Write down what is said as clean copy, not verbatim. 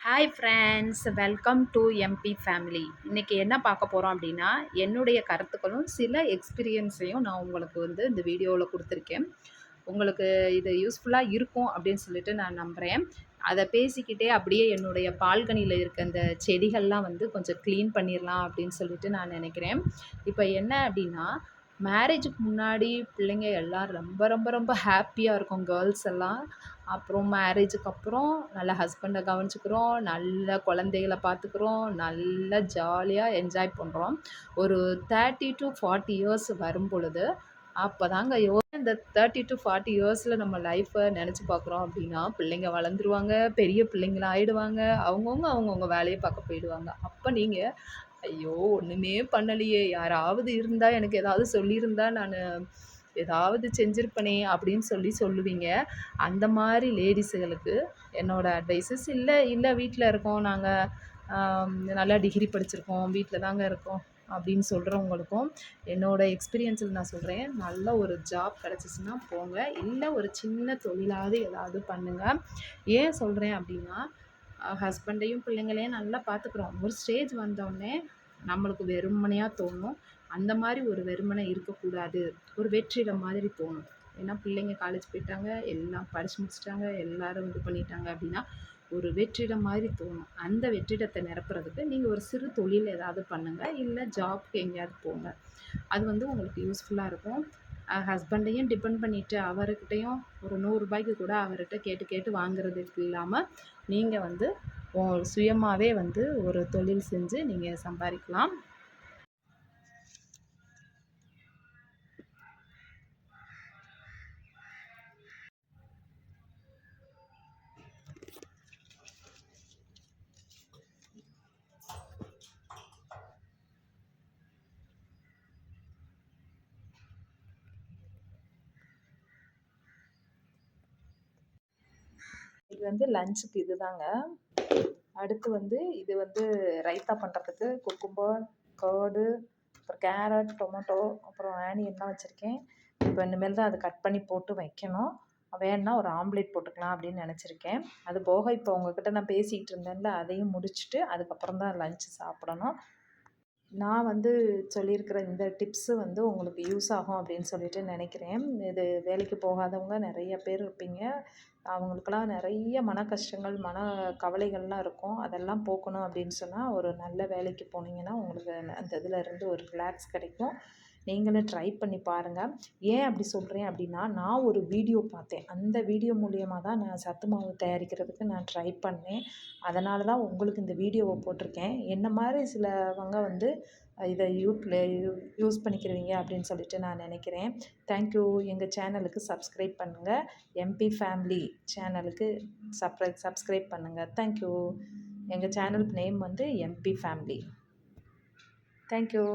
Hi friends, welcome to MP family. இன்றைக்கி என்ன பார்க்க போகிறோம் அப்படின்னா, என்னுடைய கருத்துக்களும் சில எக்ஸ்பீரியன்ஸையும் நான் உங்களுக்கு இந்த வீடியோவில் கொடுத்துருக்கேன். உங்களுக்கு இது யூஸ்ஃபுல்லாக இருக்கும் அப்படின்னு சொல்லிட்டு நான் நம்புகிறேன். அதை பேசிக்கிட்டே அப்படியே என்னுடைய பால்கனியில் இருக்க அந்த செடிகள்லாம் கொஞ்சம் க்ளீன் பண்ணிடலாம் அப்படின்னு சொல்லிட்டு நான் நினைக்கிறேன். இப்போ என்ன அப்படின்னா, மேரேஜுக்கு முன்னாடி பிள்ளைங்க எல்லாம் ரொம்ப ரொம்ப ரொம்ப ஹாப்பியாக இருக்கும், கேர்ள்ஸ் எல்லாம். அப்புறம் மேரேஜுக்கு அப்புறம் நல்ல ஹஸ்பண்டை கவனிச்சுக்கிறோம், நல்ல குழந்தைகள பார்த்துக்குறோம், நல்லா ஜாலியாக என்ஜாய் பண்ணுறோம். ஒரு 30 to 40 இயர்ஸ் வரும் பொழுது அப்போதாங்க இந்த 30 to 40 இயர்ஸில் நம்ம லைஃப்பை நினச்சி பார்க்குறோம் அப்படின்னா, பிள்ளைங்க வளர்ந்துருவாங்க, பெரிய பிள்ளைங்களா ஆகிடுவாங்க, அவங்கவுங்க வேலையை பார்க்க போயிடுவாங்க. அப்போ நீங்கள் ஐயோ ஒன்றுமே பண்ணலையே, யாராவது இருந்தால் எனக்கு ஏதாவது சொல்லியிருந்தா நான் ஏதாவது செஞ்சுருப்பனே அப்படின்னு சொல்லுவீங்க. அந்த மாதிரி லேடிஸுகளுக்கு என்னோடய அட்வைஸஸ் இல்லை இல்லை வீட்டில் இருக்கோம் நாங்கள், நல்லா டிகிரி படிச்சிருக்கோம், வீட்டில் தாங்க இருக்கோம் அப்படின்னு சொல்கிறவங்களுக்கும் என்னோடய எக்ஸ்பீரியன்ஸில் நான் சொல்கிறேன். நல்ல ஒரு ஜாப் கிடச்சிச்சின்னா போங்க, இல்லை ஒரு சின்ன தொழிலாவது ஏதாவது பண்ணுங்கள். ஏன் சொல்கிறேன் அப்படின்னா, ஹஸ்பண்டையும் பிள்ளைங்களையும் நல்லா பார்த்துக்குறோம். ஒரு ஸ்டேஜ் வந்தோடனே நம்மளுக்கு வெறுமனையாக தோணும். அந்த மாதிரி ஒரு வெறுமனை இருக்கக்கூடாது, ஒரு வெற்றிடம் மாதிரி தோணும். ஏன்னா பிள்ளைங்க காலேஜ் போயிட்டாங்க, எல்லாம் படித்து முடிச்சிட்டாங்க, எல்லோரும் இது பண்ணிட்டாங்க அப்படின்னா ஒரு வெற்றிடம் மாதிரி தோணும். அந்த வெற்றிடத்தை நிரப்புறதுக்கு நீங்கள் ஒரு சிறு தொழில் ஏதாவது பண்ணுங்கள், இல்லை ஜாப்க்கு எங்கேயாவது போங்க. அது உங்களுக்கு யூஸ்ஃபுல்லாக இருக்கும். ஹஸ்பண்டையும் டிபெண்ட் பண்ணிவிட்டு அவர்கிட்டையும் ஒரு ரூ. 100 கூட அவர்கிட்ட கேட்டு கேட்டு வாங்குறதுக்கு இல்லாமல் நீங்கள் சுயமாகவே ஒரு தொழில் செஞ்சு நீங்கள் சம்பாதிக்கலாம். இது லஞ்சுக்கு இதுதாங்க. அடுத்து இது ரைத்தா பண்ணுறதுக்கு குக்கும்பர், கர்டு, அப்புறம் கேரட், டொமேட்டோ, அப்புறம் ஆனியன்லாம் வச்சுருக்கேன். இப்போ இனிமேல் தான் அதை கட் பண்ணி போட்டு வைக்கணும். வேணுன்னா ஒரு ஆம்லேட் போட்டுக்கலாம் அப்படின்னு நினச்சிருக்கேன். அது போக இப்போ உங்ககிட்ட நான் பேசிகிட்டு இருந்தேன்ல, அதையும் முடிச்சுட்டு அதுக்கப்புறம் தான் லஞ்சு சாப்பிடணும். நான் சொல்லியிருக்கிற இந்த டிப்ஸு உங்களுக்கு யூஸ் ஆகும் அப்படின்னு சொல்லிட்டு நினைக்கிறேன். இது வேலைக்கு போகாதவங்க நிறைய பேர் இருப்பீங்க. அவங்களுக்கெல்லாம் நிறைய மன கஷ்டங்கள், மன கவலைகள்லாம் இருக்கும். அதெல்லாம் போக்கணும் அப்படின்னு சொன்னால் ஒரு நல்ல வேலைக்கு போனீங்கன்னா உங்களுக்கு அந்த இதிலருந்து ஒரு ரிலாக்ஸ் கிடைக்கும். நீங்களும் ட்ரை பண்ணி பாருங்கள். ஏன் அப்படி சொல்கிறேன் அப்படின்னா, நான் ஒரு வீடியோ பார்த்தேன். அந்த வீடியோ மூலியமா தான் நான் சத்து மாவு தயாரிக்கிறதுக்கு நான் ட்ரை பண்ணேன். அதனால தான் உங்களுக்கு இந்த வீடியோவை போட்டிருக்கேன். என்ன மாதிரி சிலவங்க இதை யூஸ் பண்ணிக்கிருவீங்க அப்படின்னு சொல்லிட்டு நான் நினைக்கிறேன். தேங்க்யூ. எங்கள் சேனலுக்கு சப்ஸ்கிரைப் பண்ணுங்கள். எம்பி ஃபேமிலி சேனலுக்கு சப்ஸ்கிரைப் பண்ணுங்கள். தேங்க்யூ. எங்கள் channel name MP family. Thank you.